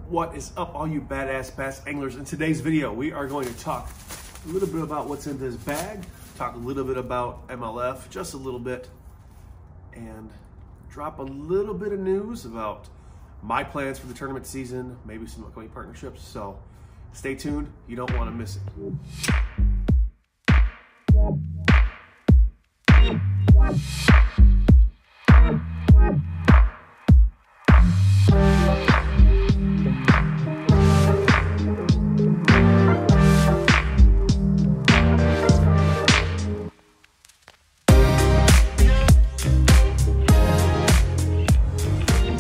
What is up, all you badass bass anglers? In today's video, we are going to talk a little bit about what's in this bag, talk a little bit about MLF, just a little bit, and drop a little bit of news about my plans for the tournament season, maybe some upcoming partnerships. So stay tuned, you don't want to miss it.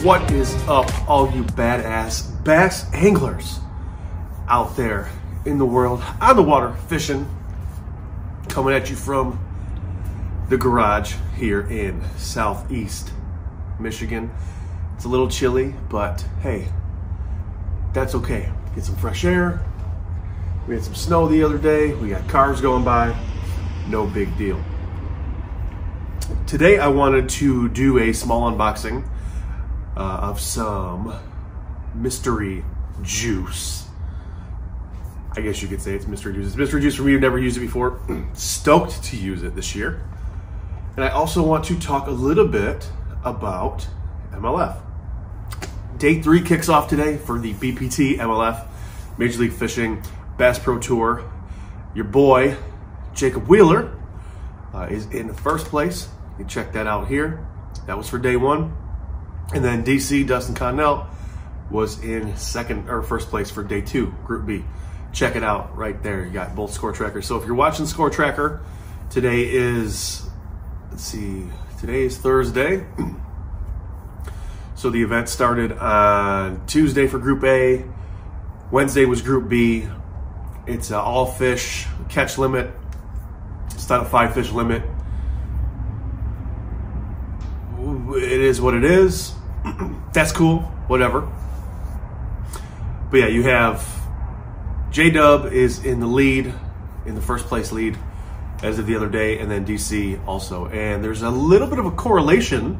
What is up, all you badass bass anglers out there in the world, on the water, fishing, coming at you from the garage here in Southeast Michigan. It's a little chilly, but hey, that's okay. Get some fresh air. We had some snow the other day. We got cars going by. No big deal. Today I wanted to do a small unboxing of some mystery juice. I guess you could say it's mystery juice. It's mystery juice for me who've never used it before. Stoked to use it this year. And I also want to talk a little bit about MLF. Day 3 kicks off today for the BPT MLF Major League Fishing Bass Pro Tour. Your boy, Jacob Wheeler, is in first place. You can check that out here. That was for day 1. And then DC, Dustin Connell, was in first place for day 2, Group B. Check it out right there. You got both score trackers. So if you're watching Score Tracker, today is, today is Thursday. So the event started on Tuesday for Group A. Wednesday was Group B. It's an all fish catch limit. It's not a 5 fish limit. It is what it is. That's cool, whatever. But yeah, you have J-Dub is in the lead, in the first place lead as of the other day, and then DC also. And there's a little bit of a correlation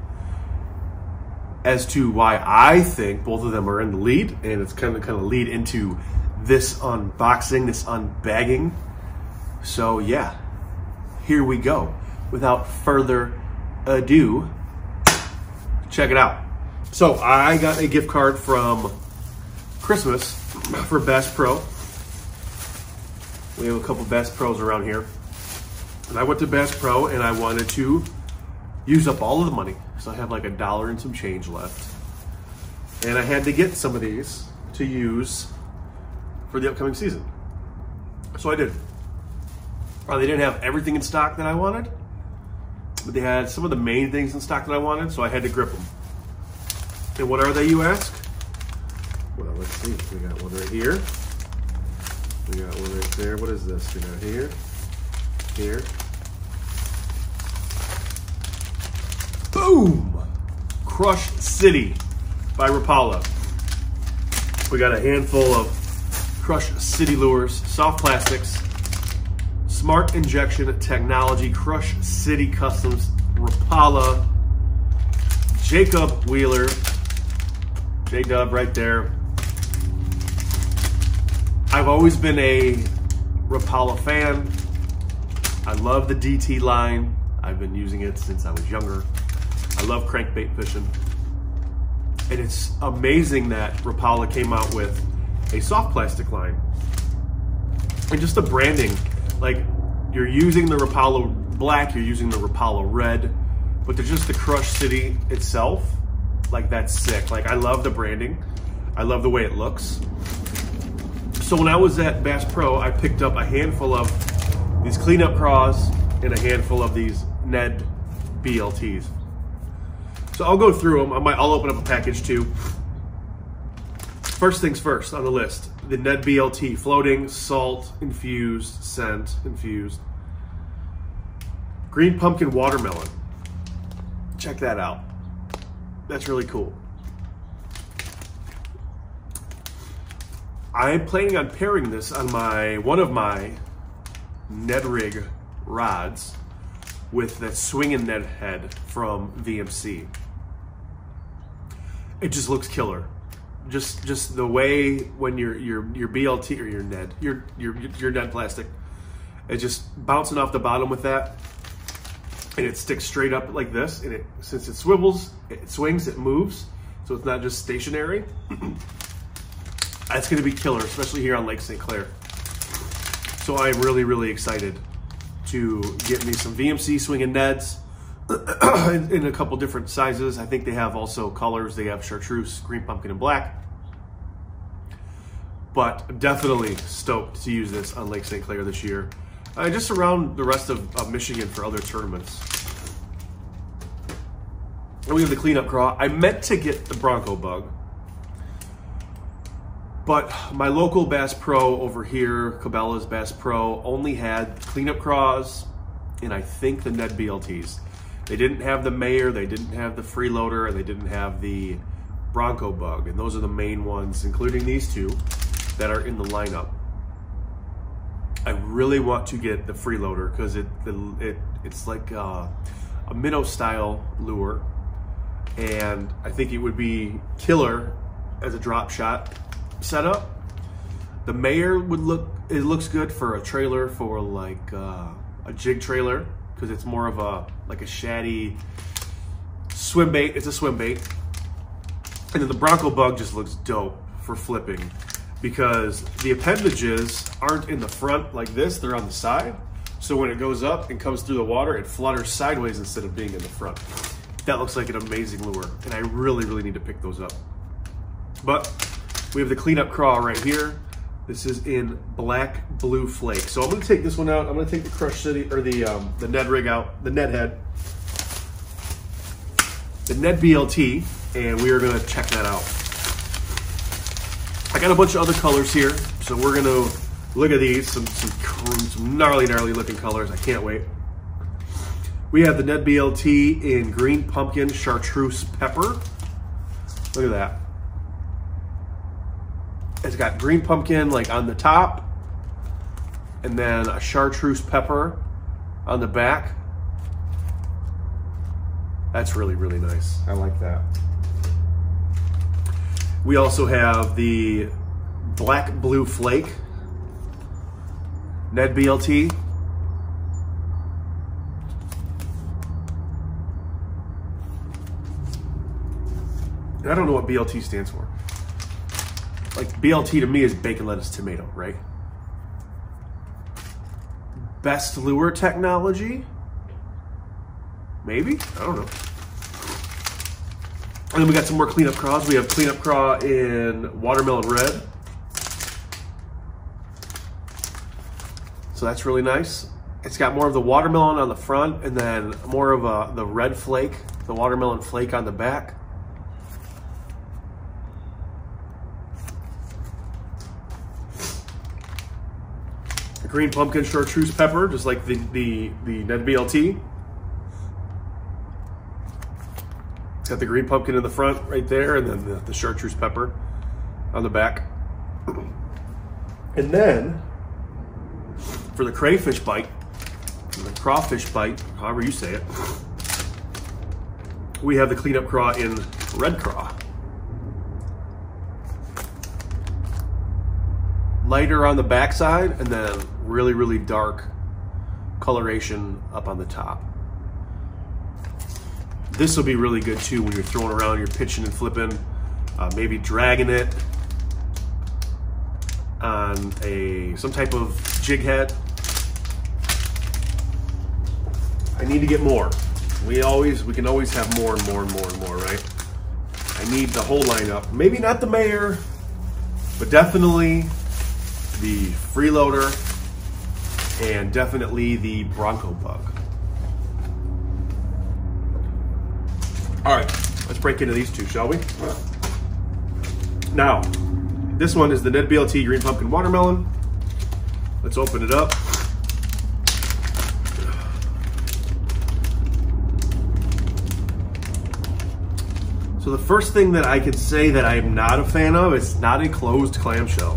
as to why I think both of them are in the lead, and it's kind of lead into this unboxing, this unbagging. So yeah, here we go. Without further ado, check it out. So I got a gift card from Christmas for Bass Pro. We have a couple Bass Pros around here. And I went to Bass Pro and I wanted to use up all of the money. So I have like $1 and some change left. And I had to get some of these to use for the upcoming season. So I did. They didn't have everything in stock that I wanted, but they had some of the main things in stock that I wanted, so I had to grip them. And what are they, you ask? Well, let's see. We got one right here. We got one right there. What is this? We got here, here. Boom! Crush City by Rapala. We got a handful of Crush City lures, soft plastics, smart injection technology, Crush City Customs, Rapala, Jacob Wheeler, J-Dub right there. I've always been a Rapala fan. I love the DT line. I've been using it since I was younger. I love crankbait fishing. And it's amazing that Rapala came out with a soft plastic line. And just the branding, like you're using the Rapala black, you're using the Rapala red, but they're just the Crush City itself. Like that's sick. Like I love the branding. I love the way it looks. So when I was at Bass Pro, I picked up a handful of these cleanup craws and a handful of these Ned BLTs. So I'll go through them. I'll open up a package too. First things first on the list, the Ned BLT, floating, salt, infused, scent, infused. Green pumpkin watermelon. Check that out. That's really cool. I'm planning on pairing this on one of my Ned rig rods with that swinging Ned head from VMC. It just looks killer. just the way when your BLT or your Ned plastic, it's just bouncing off the bottom with that, and it sticks straight up like this. And since it swivels, it swings, it moves, so it's not just stationary. That's going to be killer, especially here on Lake St. Clair. So I'm really excited to get me some VMC swinging Neds in a couple different sizes. I think they have also colors. They have chartreuse, green pumpkin, and black. But I'm definitely stoked to use this on Lake St. Clair this year. Just around the rest of Michigan for other tournaments. And we have the cleanup craw. I meant to get the Bronco bug, but my local Bass Pro over here, Cabela's Bass Pro, only had cleanup craws and I think the Ned BLTs. They didn't have the Mayer, they didn't have the freeloader, and they didn't have the Bronco bug. And those are the main ones, including these two, that are in the lineup. I really want to get the freeloader because it's like a minnow style lure, and I think it would be killer as a drop shot setup. The Mayer it looks good for a trailer, for like a jig trailer, because it's more of a shaddy swim bait. It's a swim bait. And then the Bronco bug just looks dope for flipping, because the appendages aren't in the front like this, they're on the side. So when it goes up and comes through the water, it flutters sideways instead of being in the front. That looks like an amazing lure, and I really need to pick those up. But we have the cleanup craw right here. This is in black blue flake. So I'm gonna take this one out. I'm gonna take the Crush City, or the Ned rig out, the Ned head, the Ned BLT, and we are gonna check that out. I got a bunch of other colors here, so we're gonna look at these, some gnarly looking colors. I can't wait. We have the Ned BLT in green pumpkin chartreuse pepper. Look at that. It's got green pumpkin like on the top, and then a chartreuse pepper on the back. That's really nice. I like that. We also have the black blue flake Ned BLT. And I don't know what BLT stands for. Like, BLT to me is bacon, lettuce, tomato, right? Best lure technology? Maybe? I don't know. And then we got some more cleanup craws. We have cleanup craw in watermelon red. So that's really nice. It's got more of the watermelon on the front, and then more of the red flake, the watermelon flake on the back. A green pumpkin chartreuse pepper, just like the Ned BLT. It's got the green pumpkin in the front right there, and then the chartreuse pepper on the back. And then for the crayfish bite, the crawfish bite, however you say it, we have the cleanup craw in red craw. Lighter on the backside, and then really dark coloration up on the top. This will be really good too when you're throwing around, you're pitching and flipping, maybe dragging it on some type of jig head. I need to get more. We can always have more and more, right? I need the whole lineup. Maybe not the Mayer, but definitely the freeloader, and definitely the Bronco bug. All right, let's break into these two, shall we? Now, this one is the Ned BLT green pumpkin watermelon. Let's open it up. So the first thing that I could say that I am not a fan of, it's not a closed clamshell.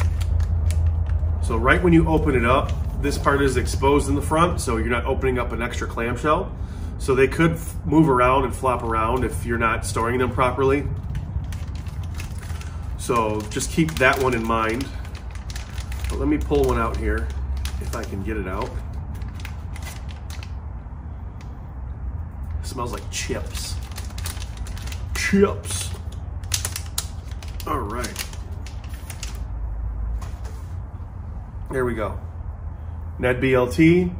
So right when you open it up, this part is exposed in the front, so you're not opening up an extra clamshell. So they could move around and flop around if you're not storing them properly. So just keep that one in mind. But let me pull one out here, if I can get it out. It smells like chips. Chips. All right. There we go. Ned BLT.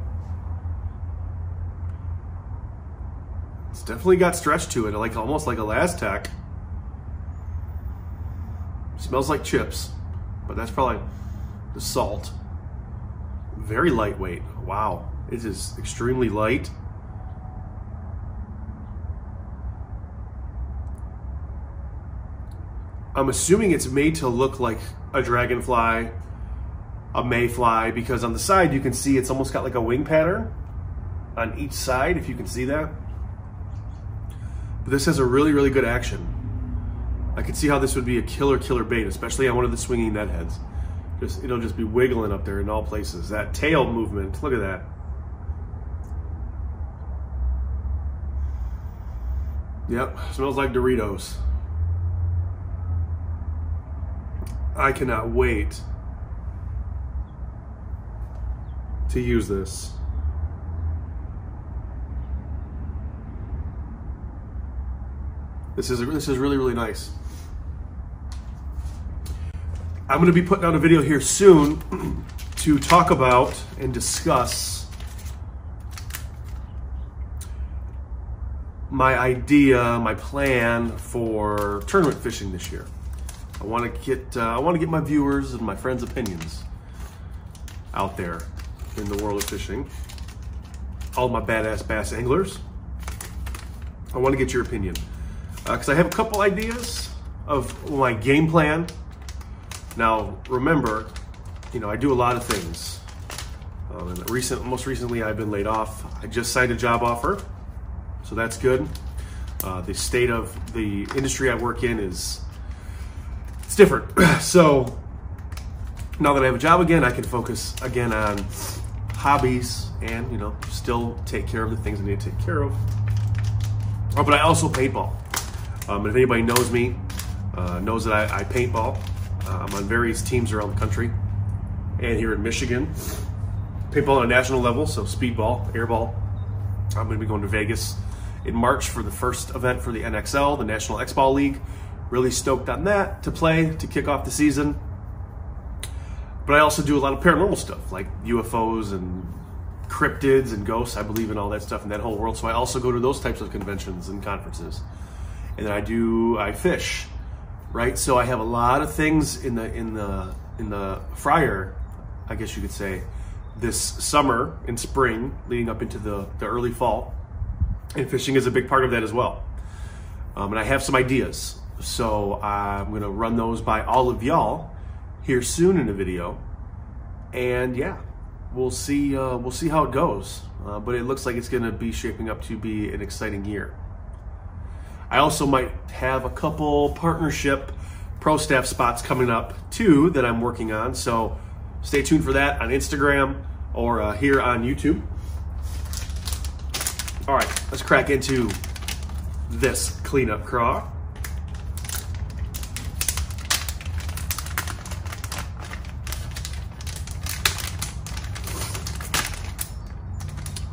It's definitely got stretch to it, like almost like a Lastec. Smells like chips, but that's probably the salt. Very lightweight. Wow, it is extremely light. I'm assuming it's made to look like a dragonfly, a mayfly, because on the side you can see it's almost got like a wing pattern on each side, if you can see that. But this has a really, really good action. I could see how this would be a killer bait, especially on one of the swinging net heads. It'll just be wiggling up there in all places. That tail movement, look at that. Yep, smells like Doritos. I cannot wait to use this. This is really, really nice. I'm going to be putting out a video here soon to talk about and discuss my idea, my plan for tournament fishing this year. I want to get my viewers and my friends' opinions out there in the world of fishing. All my badass bass anglers. I want to get your opinion because I have a couple ideas of my game plan. Now, remember, you know, I do a lot of things. Most recently, I've been laid off. I just signed a job offer, so that's good. The state of the industry I work in it's different. So now that I have a job again, I can focus again on hobbies and, you know, still take care of the things I need to take care of. But I also paintball. If anybody knows me, knows that I paintball. I'm on various teams around the country and here in Michigan. Paintball on a national level, so speedball, airball. I'm going to be going to Vegas in March for the first event for the NXL, the National X-Ball League. Really stoked on that to kick off the season. But I also do a lot of paranormal stuff like UFOs and cryptids and ghosts. I believe in all that stuff in that whole world. So I also go to those types of conventions and conferences. And then I fish. Right, so I have a lot of things in the fryer, I guess you could say, this summer and spring, leading up into the early fall, and fishing is a big part of that as well. And I have some ideas, so I'm going to run those by all of y'all here soon in a video, and yeah, we'll see how it goes. But it looks like it's going to be shaping up to be an exciting year. I also might have a couple partnership pro staff spots coming up too that I'm working on. So stay tuned for that on Instagram or here on YouTube. All right, let's crack into this cleanup craw.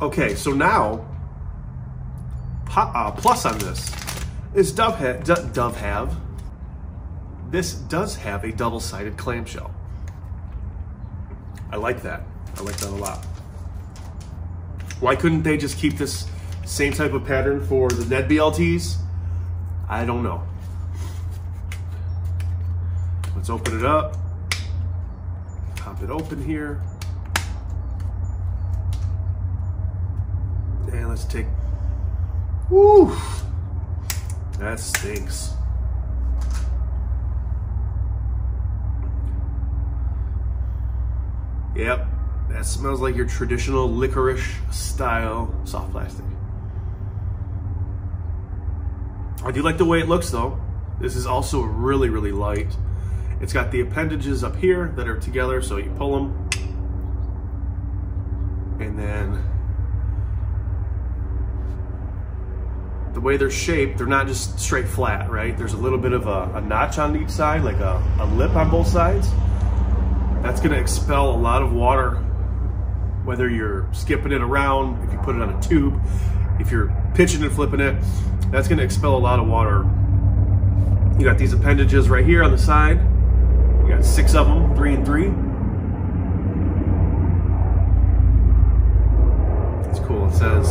Okay, so now, plus on this. This does have a double-sided clamshell. I like that. I like that a lot. Why couldn't they just keep this same type of pattern for the Ned BLTs? I don't know. Let's open it up. Pop it open here. And let's take, woo! That stinks. Yep, that smells like your traditional licorice style soft plastic. I do like the way it looks though. This is also really, really light. It's got the appendages up here that are together, so you pull them. And then the way they're shaped, they're not just straight flat, right? There's a little bit of a notch on each side, like a lip on both sides. That's gonna expel a lot of water, whether you're skipping it around, if you put it on a tube, if you're pitching and flipping it, that's gonna expel a lot of water. You got these appendages right here on the side. You got 6 of them, 3 and 3. It's cool, it says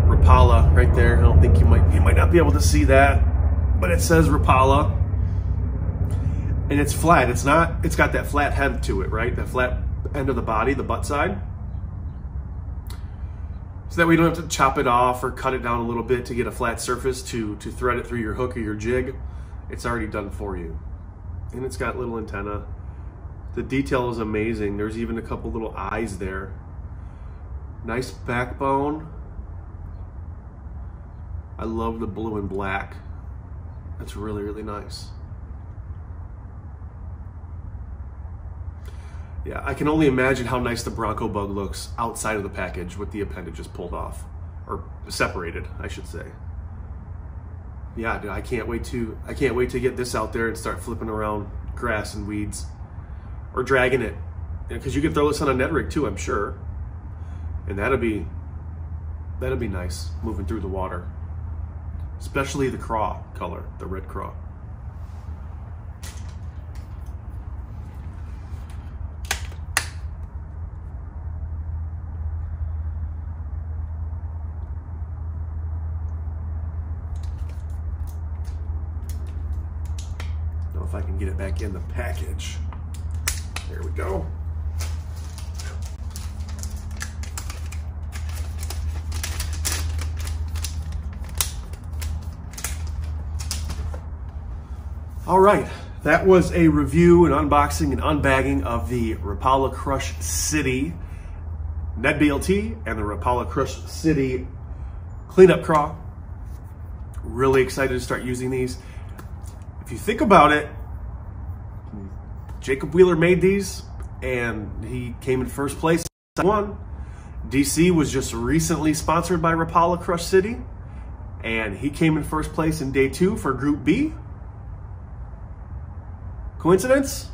Rapala right there. I don't think you might not be able to see that, but it says Rapala. And it's flat, it's got that flat head to it, right? That flat end of the body, the butt side. So that way you don't have to chop it off or cut it down a little bit to get a flat surface to thread it through your hook or your jig. It's already done for you. And it's got little antenna. The detail is amazing. There's even a couple little eyes there. Nice backbone. I love the blue and black. That's really, really nice. Yeah, I can only imagine how nice the Bronco Bug looks outside of the package with the appendages pulled off, or separated, I should say. Yeah, dude, I can't wait to get this out there and start flipping around grass and weeds, or dragging it, because you can throw this on a Ned rig too, I'm sure, and that'll be nice moving through the water, especially the craw color, the red craw. If I can get it back in the package. There we go. All right, that was a review and unboxing and unbagging of the Rapala Crush City Ned BLT and the Rapala Crush City Cleanup Craw. Really excited to start using these. If you think about it, Jacob Wheeler made these and he came in first place. One, DC was just recently sponsored by Rapala Crush City and he came in first place in day 2 for Group B. Coincidence?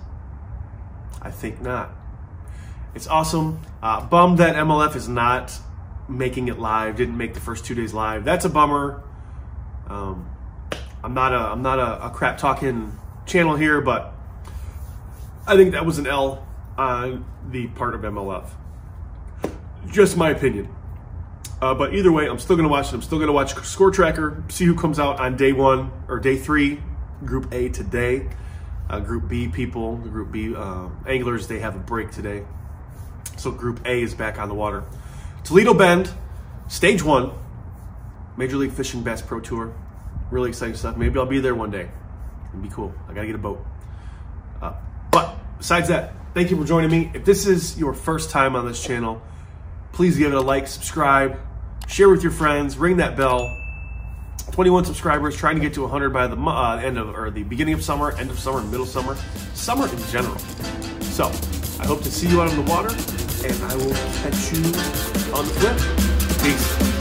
I think not. It's awesome. Bummed that MLF is not making it live, didn't make the first 2 days live. That's a bummer. I'm not a crap talking channel here, but I think that was an L on the part of MLF. Just my opinion. But either way, I'm still gonna watch it. I'm still gonna watch Score Tracker, see who comes out on day 1 or day 3, Group A today. Group B people, the Group B anglers, they have a break today. So Group A is back on the water. Toledo Bend, Stage 1, Major League Fishing Bass Pro Tour. Really exciting stuff. Maybe I'll be there one day. It'd be cool. I gotta get a boat. But besides that, thank you for joining me. If this is your first time on this channel, please give it a like, subscribe, share with your friends, ring that bell. 21 subscribers, trying to get to 100 by the end of, or the beginning of summer, end of summer, middle summer, summer in general. So I hope to see you out on the water, and I will catch you on the flip. Peace.